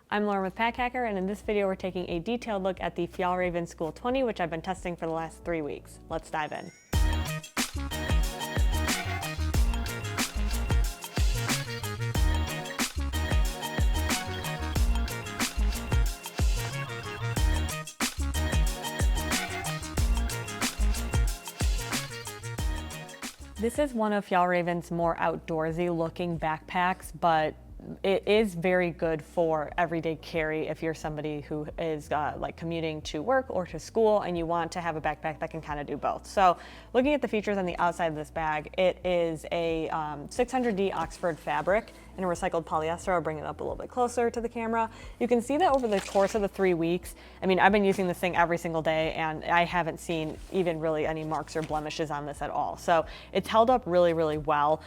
I'm Lauren with Pack Hacker, and in this video we're taking a detailed look at the Fjallraven Skule 20, which I've been testing for the last 3 weeks. Let's dive in. This is one of Fjallraven's more outdoorsy looking backpacks, but it is very good for everyday carry if you're somebody who is like commuting to work or to school and you want to have a backpack that can kind of do both. So looking at the features on the outside of this bag, it is a 600D Oxford fabric and a recycled polyester. I'll bring it up a little bit closer to the camera. You can see that over the course of the 3 weeks, I mean, I've been using this thing every single day and I haven't seen even really any marks or blemishes on this at all. So it's held up really, really well,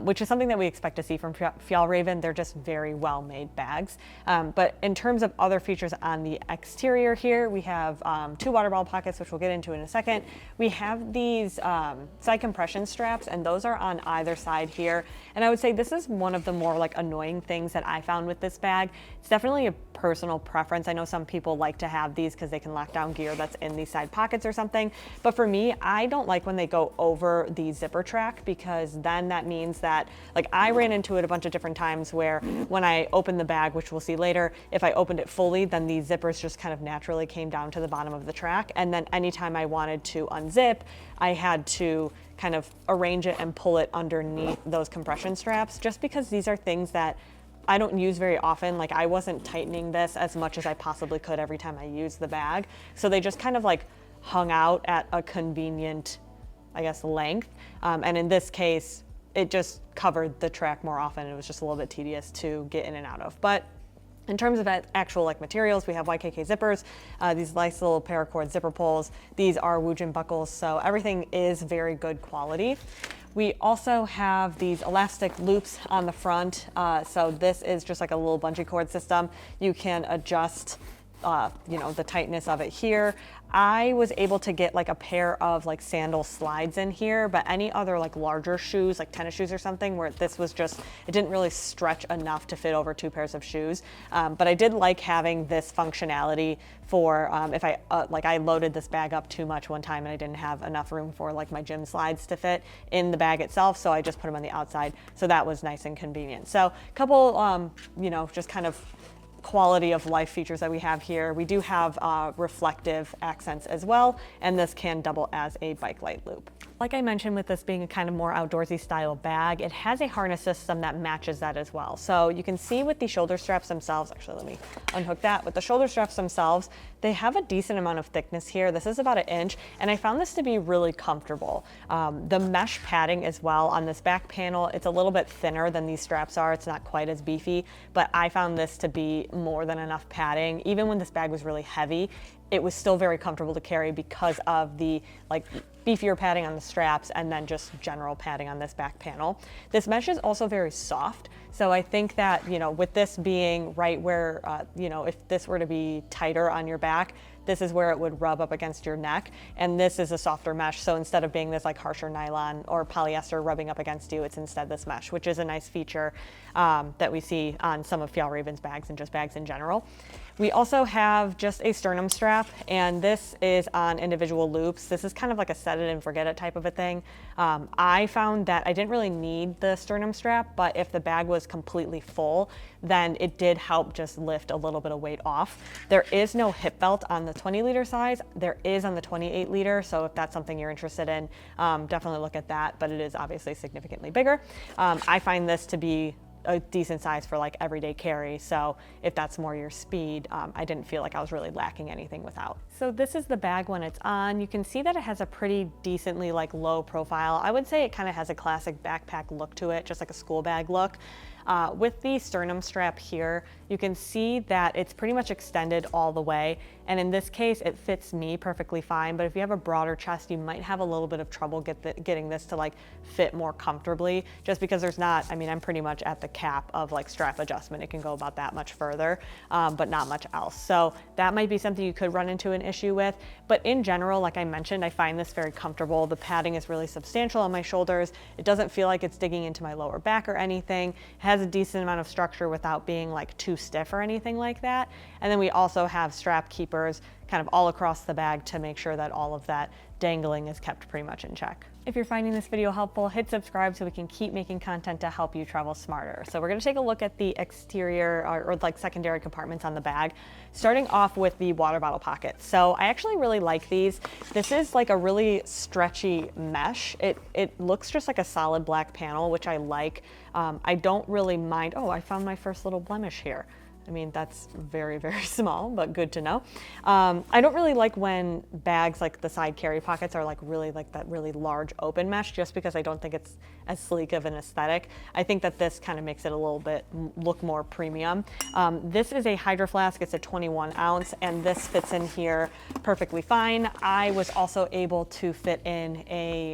which is something that we expect to see from Fjallraven. They're just very well made bags. But in terms of other features on the exterior here, we have 2 water bottle pockets, which we'll get into in a second. We have these side compression straps, and those are on either side here. And I would say this is one of the more like annoying things that I found with this bag. It's definitely a personal preference. I know some people like to have these because they can lock down gear that's in these side pockets or something. But for me, I don't like when they go over the zipper track, because then that means that, like, I ran into it a bunch of different times where when I opened the bag, which we'll see later, if I opened it fully, then the zippers just kind of naturally came down to the bottom of the track. And then anytime I wanted to unzip, I had to kind of arrange it and pull it underneath those compression straps, just because these are things that I don't use very often. Like, I wasn't tightening this as much as I possibly could every time I used the bag. So they just kind of like hung out at a convenient, I guess, length. And in this case, it just covered the track more often. It was just a little bit tedious to get in and out of. But in terms of actual like materials, we have YKK zippers, these nice little paracord zipper pulls. These are Woojin buckles, so everything is very good quality. We also have these elastic loops on the front. So this is just like a little bungee cord system. You can adjust the tightness of it here. I was able to get like a pair of like sandal slides in here, but any other like larger shoes, like tennis shoes or something, where this was just, it didn't really stretch enough to fit over 2 pairs of shoes. But I did like having this functionality for if I loaded this bag up too much one time and I didn't have enough room for like my gym slides to fit in the bag itself, so I just put them on the outside. So that was nice and convenient. So a couple, just kind of quality of life features that we have here. We do have reflective accents as well, and this can double as a bike light loop. Like I mentioned, with this being a kind of more outdoorsy style bag, it has a harness system that matches that as well. So you can see with the shoulder straps themselves, actually let me unhook that. With the shoulder straps themselves, they have a decent amount of thickness here. This is about 1 inch, and I found this to be really comfortable. The mesh padding as well on this back panel, it's a little bit thinner than these straps are. It's not quite as beefy, but I found this to be more than enough padding. Even when this bag was really heavy, it was still very comfortable to carry because of the like beefier padding on the straps and then just general padding on this back panel. This mesh is also very soft. So I think that, with this being right where, if this were to be tighter on your back, this is where it would rub up against your neck. And this is a softer mesh. So instead of being this like harsher nylon or polyester rubbing up against you, it's instead this mesh, which is a nice feature that we see on some of Fjallraven's bags and just bags in general. We also have just a sternum strap, and this is on individual loops. This is kind of like a set it and forget it type of a thing. I found that I didn't really need the sternum strap, but if the bag was completely full, then it did help just lift a little bit of weight off. There is no hip belt on the 20-liter size. There is on the 28-liter, so if that's something you're interested in, definitely look at that, but it is obviously significantly bigger. I find this to be a decent size for like everyday carry, so if that's more your speed, I didn't feel like I was really lacking anything without. So this is the bag when it's on. You can see that it has a pretty decently like low profile. I would say it kind of has a classic backpack look to it, just like a school bag look. With the sternum strap here, you can see that it's pretty much extended all the way. And in this case, it fits me perfectly fine. But if you have a broader chest, you might have a little bit of trouble getting this to like fit more comfortably, just because there's not, I mean, I'm pretty much at the cap of like strap adjustment. It can go about that much further, but not much else. So that might be something you could run into an issue with. But in general, like I mentioned, I find this very comfortable. The padding is really substantial on my shoulders. It doesn't feel like it's digging into my lower back or anything. It has has a decent amount of structure without being like too stiff or anything like that. And then we also have strap keepers kind of all across the bag to make sure that all of that dangling is kept pretty much in check. If you're finding this video helpful, hit subscribe so we can keep making content to help you travel smarter. So we're going to take a look at the exterior or like secondary compartments on the bag, starting off with the water bottle pockets. So I actually really like these. This is like a really stretchy mesh. It looks just like a solid black panel, which I like. I don't really mind. Oh, I found my first little blemish here. I mean, that's very, very small, but good to know. I don't really like when bags like the side carry pockets are like really like that really large open mesh, just because I don't think it's as sleek of an aesthetic. I think that this kind of makes it a little bit look more premium. This is a Hydro Flask. It's a 21 ounce, and this fits in here perfectly fine. I was also able to fit in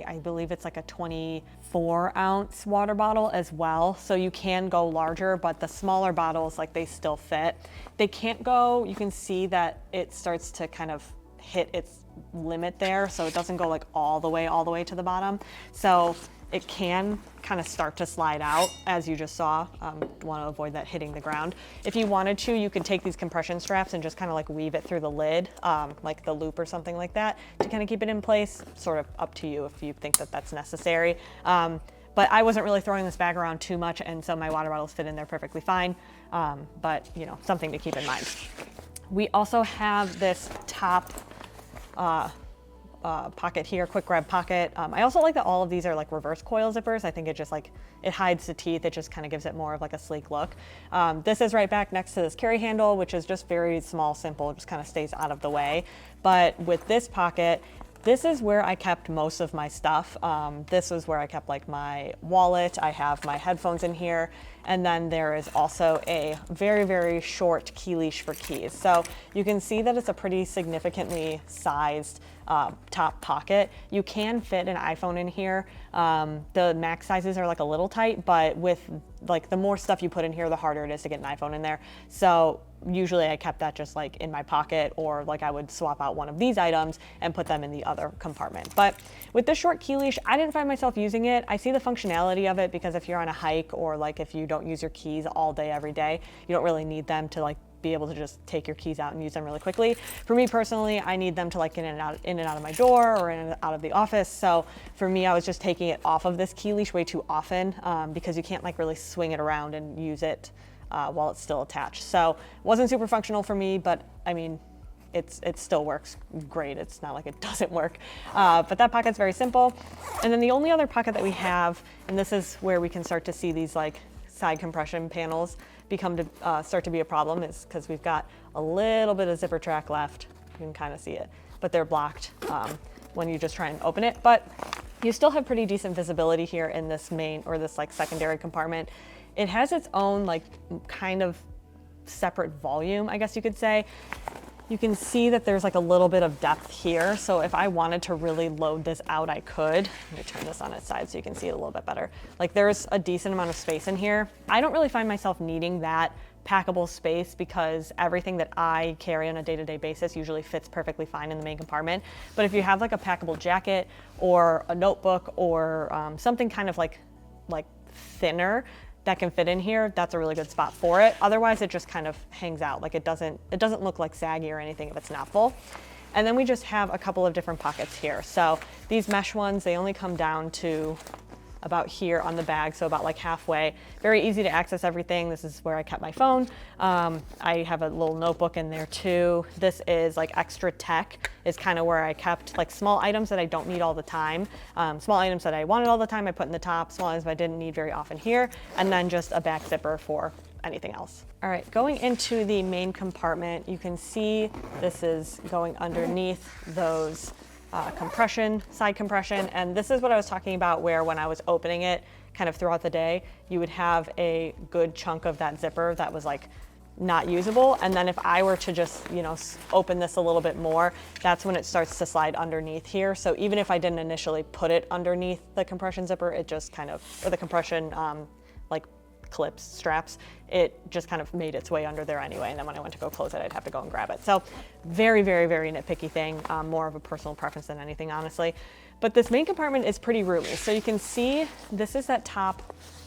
I believe it's like a 24 ounce water bottle as well. So you can go larger, but the smaller bottles, like they still fit. They can't go, you can see that it starts to kind of hit its limit there. So it doesn't go like all the way to the bottom. So it can kind of start to slide out, as you just saw. Want to avoid that hitting the ground. If you wanted to, you could take these compression straps and just kind of like weave it through the lid, like the loop or something like that, to kind of keep it in place. Sort of up to you if you think that that's necessary. But I wasn't really throwing this bag around too much, and so my water bottles fit in there perfectly fine. But you know, something to keep in mind. We also have this top pocket here, quick grab pocket. I also like that all of these are like reverse coil zippers. I think it just like, it hides the teeth. It just kind of gives it more of like a sleek look. This is right back next to this carry handle, which is just very small, simple. It just kind of stays out of the way. But with this pocket, this is where I kept most of my stuff. This is where I kept like my wallet. I have my headphones in here. And then there is also a very, very short key leash for keys. So you can see that it's a pretty significantly sized top pocket. You can fit an iPhone in here. The max sizes are like a little tight, but with like the more stuff you put in here, the harder it is to get an iPhone in there. So usually I kept that just like in my pocket, or like I would swap out one of these items and put them in the other compartment. But with this short key leash, I didn't find myself using it. I see the functionality of it, because if you're on a hike, or like if you don't use your keys all day, every day, you don't really need them to like be able to just take your keys out and use them really quickly. For me personally, I need them to like in and out of my door, or in and out of the office. So for me, I was just taking it off of this key leash way too often, because you can't like really swing it around and use it while it's still attached. So it wasn't super functional for me, but I mean, it still works great. It's not like it doesn't work. But that pocket's very simple. And then the only other pocket that we have, and this is where we can start to see these like side compression panels start to be a problem, is because we've got a little bit of zipper track left. You can kind of see it, but they're blocked when you just try and open it. But you still have pretty decent visibility here in this main, or this like secondary compartment. It has its own like kind of separate volume, I guess you could say. You can see that there's like a little bit of depth here. So if I wanted to really load this out, I could. Let me turn this on its side so you can see it a little bit better. Like there's a decent amount of space in here. I don't really find myself needing that packable space, because everything that I carry on a day-to-day basis usually fits perfectly fine in the main compartment. But if you have like a packable jacket or a notebook, or something kind of like thinner that can fit in here, that's a really good spot for it. Otherwise, it just kind of hangs out. Like it doesn't look like saggy or anything if it's not full. And then we just have a couple of different pockets here. So these mesh ones, they only come down to about here on the bag, so about like halfway. Very easy to access everything. This is where I kept my phone. I have a little notebook in there too. This is like extra tech, is kind of where I kept like small items that I don't need all the time. Small items that I wanted all the time, I put in the top. Small items I didn't need very often here. And then just a back zipper for anything else. All right, going into the main compartment, you can see this is going underneath those side compression. And this is what I was talking about, where when I was opening it kind of throughout the day, you would have a good chunk of that zipper that was like not usable. And then if I were to just, you know, open this a little bit more, that's when it starts to slide underneath here. So even if I didn't initially put it underneath the compression zipper, it just kind of, or the compression like clips, straps, it just kind of made its way under there anyway. And then when I went to go close it, I'd have to go and grab it. So very, very, very nitpicky thing, more of a personal preference than anything, honestly. But this main compartment is pretty roomy. So you can see this is that top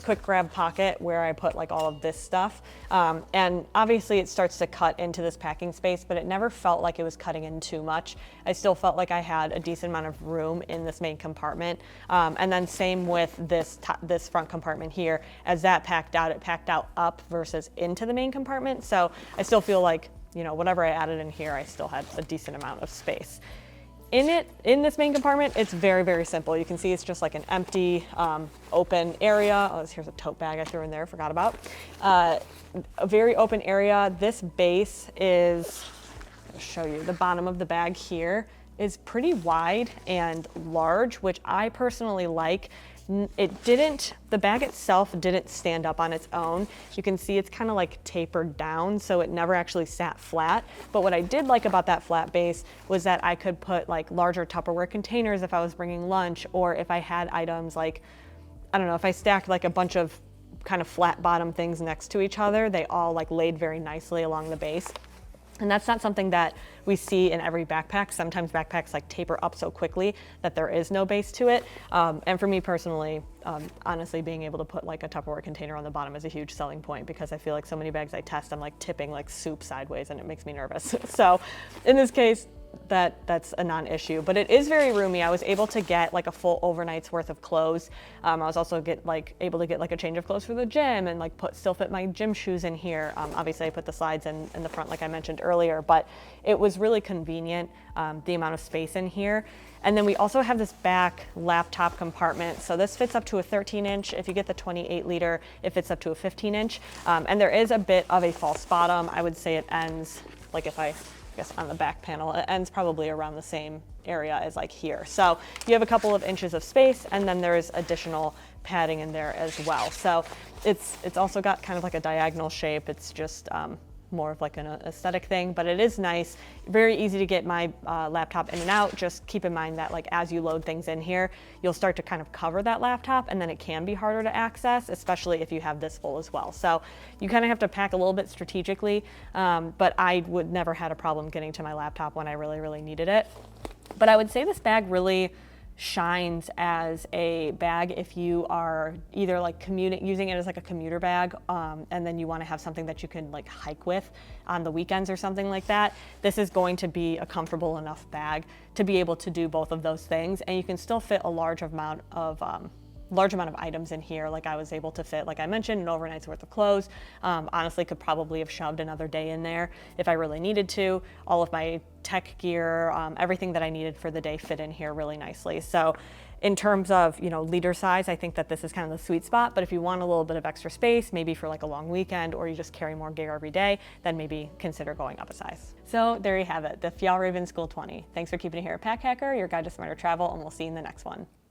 quick grab pocket where I put like all of this stuff. And obviously it starts to cut into this packing space, but it never felt like it was cutting in too much. I still felt like I had a decent amount of room in this main compartment. And then same with this front compartment here. As that packed out, it packed out up versus into the main compartment. So I still feel like, you know, whatever I added in here, I still had a decent amount of space. In this main compartment, it's very, very simple. You can see it's just like an empty, open area. Oh, here's a tote bag I threw in there, forgot about. A very open area. This base is, I'll show you, the bottom of the bag here is pretty wide and large, which I personally like. The bag itself didn't stand up on its own. You can see it's kind of like tapered down, so it never actually sat flat. But what I did like about that flat base was that I could put like larger Tupperware containers if I was bringing lunch, or if I had items like, I don't know, if I stacked like a bunch of kind of flat bottom things next to each other, they all like laid very nicely along the base. And that's not something that we see in every backpack. Sometimes backpacks like taper up so quickly that there is no base to it. And for me personally, honestly, being able to put like a Tupperware container on the bottom is a huge selling point, because I feel like so many bags I test, I'm like tipping like soup sideways and it makes me nervous. So in this case, that's a non-issue, but it is very roomy. I was able to get like a full overnight's worth of clothes. I was also able to get like a change of clothes for the gym, and like still fit my gym shoes in here. Obviously I put the slides in the front like I mentioned earlier, but it was really convenient, the amount of space in here. And then we also have this back laptop compartment. So this fits up to a 13-inch. If you get the 28-liter, it fits up to a 15-inch. And there is a bit of a false bottom. I would say it ends, like if I guess on the back panel, it ends probably around the same area as like here. So you have a couple of inches of space, and then there's additional padding in there as well. So it's also got kind of like a diagonal shape. It's just more of like an aesthetic thing, but it is nice. Very easy to get my laptop in and out. Just keep in mind that like as you load things in here, you'll start to kind of cover that laptop, and then it can be harder to access, especially if you have this full as well. So you kind of have to pack a little bit strategically, but I would never had a problem getting to my laptop when I really, really needed it. But I would say this bag really shines as a bag if you are either like using it as like a commuter bag, and then you want to have something that you can like hike with on the weekends or something like that. This is going to be a comfortable enough bag to be able to do both of those things, and you can still fit a large amount of items in here. Like I was able to fit, like I mentioned, an overnight's worth of clothes. Honestly, could probably have shoved another day in there if I really needed to. All of my tech gear, everything that I needed for the day fit in here really nicely. So in terms of, you know, liter size, I think that this is kind of the sweet spot. But if you want a little bit of extra space, maybe for like a long weekend, or you just carry more gear every day, then maybe consider going up a size. So there you have it, the Fjallraven Skule 20. Thanks for keeping it here at Pack Hacker, your guide to smarter travel, and we'll see you in the next one.